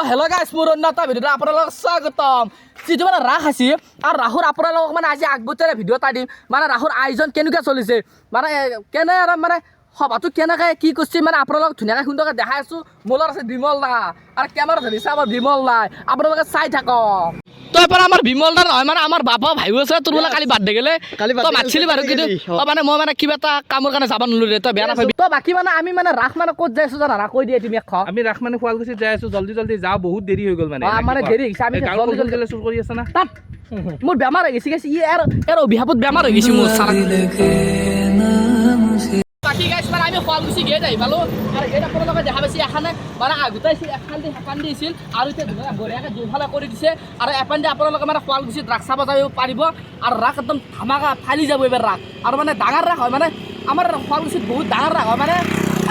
hello' গাইছ মোৰ অন্য এটা ভিডিঅ'ত আপোনালোকক স্বাগতম যিটো মানে ৰাস আছে আৰু ৰাসৰ আপোনালোকক মানে আজি আগবতীয়াকৈ ভিডিঅ' এটা দিম মানে ৰাসৰ আয়োজন কেনেকৈ চলিছে মানে কেনে আৰু মানে সভাটো কেনেকৈ কি কৰিছে মানে আপোনালোকক ধুনীয়াকৈ সুন্দৰকৈ দেখাই আছোঁ মোৰ লগত আছে বিমল দা আৰু কেমেৰা ধৰিছে আমাৰ বিমল দাই আপোনালোকে চাই থাকক তই পৰা আমাৰ বিমল দা নহয় মানে আমাৰ বাবা ভাইও আছে তোৰ বোলে কালি বাৰ্থডে গ'লে তই মাতিছিলি বাৰু কিন্তু তই মানে মই মানে কিবা এটা কামৰ কাৰণে যাব নোৱাৰিলোঁ তই বেয়া নাপাবি তই বাকী মানে আমি মানে ৰাস মানে ক'ত যাই আছোঁ জানা কৈ দিয়ে তুমি আমি ৰাস মানে শুৱালকুছিত যাই আছোঁ জল্দি যাওঁ বহুত দেৰি হৈ গ'ল মানে মানে দেৰি হৈছে আমি জল্দি চুৰ কৰি আছে না মোৰ বেমাৰ হৈ গৈছে ই ইয়াৰ অভিশাপত বেমাৰ হৈ গৈছে মোৰ চাৰা বাকী গাইছ মানে আমি শুৱালকুছি গেট আহি পালোঁ আৰু গেট আপোনালোকে দেখা পাইছে এখানে মানে আগতে আছিল এখন দি সেপান দি আছিল আৰু এতিয়া বঢ়িয়াকৈ দুফালে কৰি দিছে আৰু এপান দি আপোনালোকে মানে শুৱালকুছিত ৰাস চাব যাব পাৰিব আৰু ৰাস একদম ধামাকা ফালি যাব এইবাৰ ৰাস আৰু মানে ডাঙৰ ৰাস হয় মানে আমাৰ শুৱালকুছিত বহুত ডাঙৰ ৰাস হয় মানে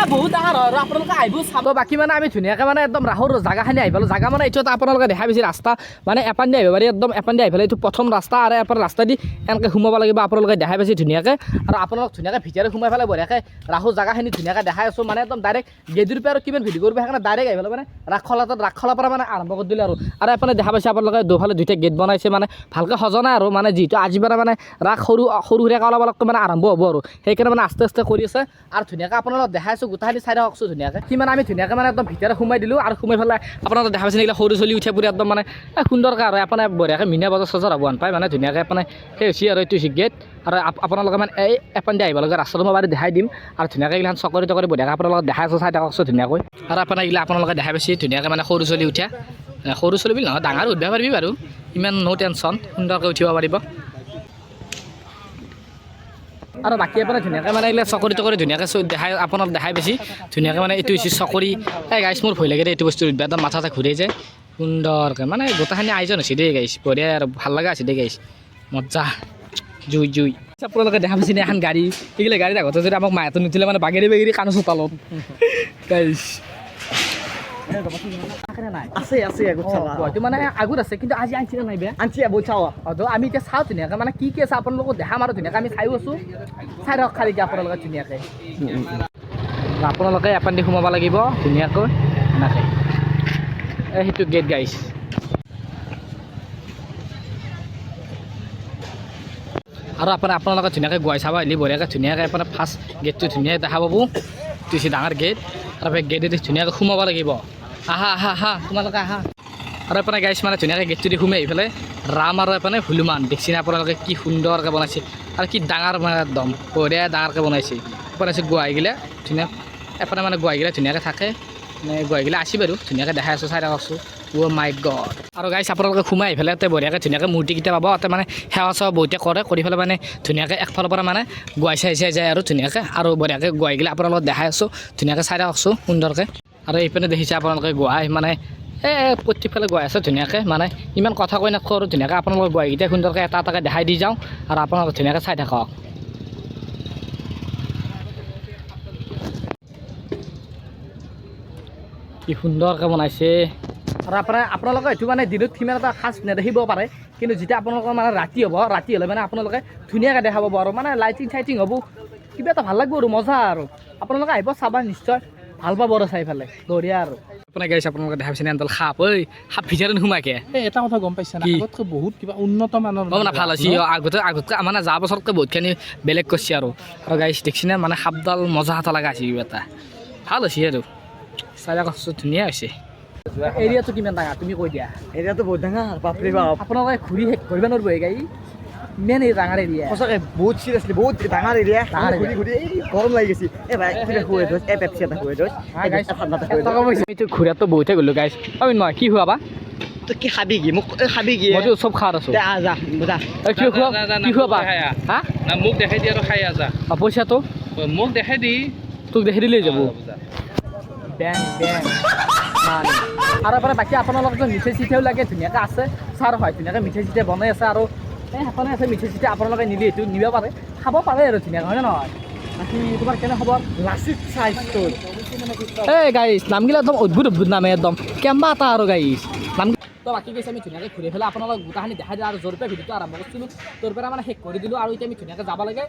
বহুত ডাঙৰ হয় আৰু আপোনালোকে আহিব চাব বাকী মানে আমি ধুনীয়াকৈ মানে একদম ৰাসৰ জেগাখিনি আহি পালোঁ জেগা মানে এইটো এটা আপোনালোকে দেখা পাইছে ৰাস্তা মানে এপান দি আহিব পাৰি একদম এপান দি আহি পেলাই এইটো প্ৰথম ৰাস্তা আৰু এপান ৰাস্তা দি এনেকৈ সোমাব লাগিব আপোনালোকে দেখাই পাইছে ধুনীয়াকৈ আৰু আপোনালোক ধুনীয়াকৈ ভিতৰত সোমাই পেলাই বঢ়িয়াকৈ ৰাসৰ জেগাখিনি ধুনীয়াকৈ দেখাই আছোঁ মানে একদম ডাইৰেক্ট গেটৰ পৰা আৰু কিমান ভিডিঅ' কৰিব সেইকাৰণে ডাইৰেক্ট আহি পেলাই মানে ৰাসখলাৰ পৰা মানে আৰম্ভ কৰি দিলে আৰু এপানে দেখা পাইছে আপোনালোকে দুফালে দুইটা গেট বনাইছে মানে ভালকৈ সজা নাই আৰু মানে যিহেতু আজি পৰা মানে ৰাস সৰু সুৰাকৈ অলপ অলপকৈ মানে আৰম্ভ হ'ব আৰু সেইকাৰণে মানে আস্তে আস্তে কৰি আছে আৰু ধুনীয়াকৈ আপোনালোকক দেখাইছোঁ গোটেইখিনি চাই থাককচোন ধুনীয়াকৈ সি মানে আমি ধুনীয়াকৈ মানে একদম ভিতৰত সোমাই দিলোঁ আৰু সোমাই পেলাই আপোনালোকে দেখা পাইছে নেকি সৰু চলি উঠে পুৰি একদম মানে সুন্দৰকৈ আৰু আপোনাৰ বঢ়িয়াকৈ মিনা বজাৰ চজাৰ হ'ব পায় মানে ধুনীয়াকৈ আপোনাৰ সেই হৈছে আৰু এইটো হৈছে গেট আৰু আপোনালোকে মানে এই এপান দি আহিব লাগে ৰাস্তাটো মই বাৰু দেখাই দিম আৰু ধুনীয়াকৈ এইগিলাখন চকৰি তকৰি বঢ়িয়াকৈ আপোনালোকক দেখাই আছোঁ চাই থাককচোন ধুনীয়াকৈ আৰু আপোনাৰ এইগিলা আপোনালোকে দেখাই পাইছে ধুনীয়াকৈ মানে সৰু চলি উঠে সৰু চলি বুলি নহয় ডাঙৰ উঠিব পাৰিবি বাৰু ইমান ন' টেনশ্যন সুন্দৰকৈ উঠিব পাৰিব আৰু বাকী আপোনাৰ ধুনীয়াকৈ মানে এইবিলাক চকৰি তকৰি ধুনীয়াকৈ দেখাই আপোনাক দেখাই পাইছে ধুনীয়াকৈ মানে এইটো হৈছে চকৰি এই গাইছ মোৰ ভয় লাগে দেই এইটো বস্তু একদম মাথা চাথা ঘূৰাই যায় সুন্দৰকৈ মানে গোটেইখিনি আয়োজন হৈছে দেই গাইছ বঢ়িয়া আৰু ভাল লগা আছে দেই গাইছ মজা জুই আপোনালোকে দেখা পাইছে এখন গাড়ী এইগিলা গাড়ী আগতে যদি আমাক মাহঁতে নুঠিলে মানে বাগেৰি কাণো চোতালত গাইছ মানে আগত আছে কিন্তু আজি আনিছিলে নাই বেয়া আনিছে বহুত চাওঁ আমি এতিয়া চাওঁ ধুনীয়াকৈ মানে কি আছে আপোনালোকক দেখাম আৰু ধুনীয়াকৈ আমি চাইও আছোঁ চাই ৰখ খালি আপোনালোকে ধুনীয়াকৈ আপোনালোকে এপান দি সোমাব লাগিব ধুনীয়াকৈ এনেকৈ সেইটো গেট গাইছ আৰু আপোনালোকে ধুনীয়াকৈ গুৱাই চাব আহিলে বঢ়িয়াকৈ ধুনীয়াকৈ আপোনাৰ ফাৰ্ষ্ট গেটটো ধুনীয়াকৈ দেখা পাব বেছি ডাঙৰ গেট আৰু গেটেদি ধুনীয়াকৈ সোমাব লাগিব আহা তোমালোকে আহা আৰু আপোনাৰ গাইছ মানে ধুনীয়াকৈ গেটটো দি সোমাই আহি পেলাই ৰাম আৰু এপানে হনুমান দেখিছেনে আপোনালোকে কি সুন্দৰকৈ বনাইছে আৰু কি ডাঙৰ মানে একদম বঢ়িয়া ডাঙৰকৈ বনাইছে বনাইছে গুৱাহাটীগিলা ধুনীয়া এপানে মানে গুৱাহাটীগিলা ধুনীয়াকৈ থাকে মানে গুৱাহাটীগিলা আছে বাৰু ধুনীয়াকৈ দেখাই আছোঁ চাই থাককচোন অ' মাই গড আৰু গাইছ আপোনালোকে সোমাই আহি পেলাই তাতে বঢ়িয়াকৈ ধুনীয়াকৈ মূৰ্তিকেইটা পাব তাতে মানে সেৱা চেৱা বহুতে কৰি পেলাই মানে ধুনীয়াকৈ একফালৰ পৰা মানে গুৱাই চাই যায় আৰু ধুনীয়াকৈ আৰু বঢ়িয়াকৈ গুৱাহাটীগিলা আপোনালোকক দেখাই আছোঁ ধুনীয়াকৈ চাই থাককচোন সুন্দৰকৈ আৰু এইপিনে দেখিছে আপোনালোকে গুৱাই মানে প্ৰত্যেকফালে গুৱাই আছে ধুনীয়াকৈ মানে ইমান কথা কৈ নাথাকোঁ আৰু ধুনীয়াকৈ আপোনালোকৰ গুৱাহাটীকেইটা সুন্দৰকৈ এটা এটাকৈ দেখাই দি যাওঁ আৰু আপোনালোকে ধুনীয়াকৈ চাই থাকক কি সুন্দৰকৈ বনাইছে আৰু আপোনালোকে এইটো মানে দিনত সিমান এটা সাজ নেদেখিব পাৰে কিন্তু যেতিয়া আপোনালোকৰ মানে ৰাতি হ'ব ৰাতি হ'লে মানে আপোনালোকে ধুনীয়াকৈ দেখা পাব আৰু মানে লাইটিং চাইটিং হ'ব কিবা এটা ভাল লাগিব আৰু মজা আৰু আপোনালোকে আহিব চাবা নিশ্চয় ভাল পাব আৰু চাই পেলাই বঢ়িয়া আৰু আপোনাৰ গাইছে আপোনালোকে দেখা পাইছে এডাল সাপ সাপ ভিতৰত নোসোমাকে এটা কথা গম পাইছে না আগতকৈ বহুত কিবা উন্নত মানৰ মানে ভাল হৈছে আগতকৈ মানে যোৱা বছৰতকৈ বহুতখিনি বেলেগ কৰিছে আৰু গাইছ দেখিছেনে মানে সাপডাল মজা এটা লগা আছে কিবা এটা ভাল হৈছে আৰু চাই কৈছোঁ ধুনীয়া হৈছে এৰিয়াটো কিমান ডাঙৰ তুমি কৈ দিয়া এৰিয়াটো বহুত ডাঙৰ বাপৰে বাপ আপোনালোকে ঘূৰিব নোৱাৰিব গাড়ী মেইন এই ডাঙৰ এৰিয়া সঁচাকৈ বহুত চিৰিয়াছলি বহুত ডাঙৰ এৰিয়া ঘূৰি এই গৰম লাগি গৈছে এই ভাই কিবা খুৱাই থৈছ এই পেপচি এটা খুৱাই থৈছ এইটো ঘূৰাটো বহুতে গ'লোঁ গাইছ মই কি খুৱাবা তই কি খাবি কি মোক খাবি কি মইতো চব খাত আছোঁ কি খুৱাবা হা মোক দেখাই দি আৰু খাই আছা পইচাটো মোক দেখাই দি তোক দেখি দিলেই যাব বেং আৰু আপোনাৰ বাকী আপোনালোকৰ মিঠাই চিঠাইও লাগে ধুনীয়াকৈ আছে ছাৰ হয় ধুনীয়াকৈ মিঠাই চিঠাই বনাই আছে আৰু এই সেইখনে আছে মিঠাই চিঠাই আপোনালোকে নিলে এইটো নিব পাৰে খাব পাৰে আৰু ধুনীয়াকৈ হয় নে নহয় বাকী তোমাৰ কেনে খবৰ লাচিত চাইজটো এই গাইছ নামগিলা একদম অদ্ভুত নামে একদম কেম্বা এটা আৰু গাইছ নাম তো বাকী গৈছে আমি ধুনীয়াকৈ ঘূৰি পেলাই আপোনালোক গোটাখিনি দেখাই দিলোঁ আৰু য'ৰ পৰা ভিডিঅ'টো আৰম্ভ কৰিছিলোঁ তোৰ পৰা মানে শেষ কৰি দিলোঁ আৰু এতিয়া আমি ধুনীয়াকৈ যাব লাগে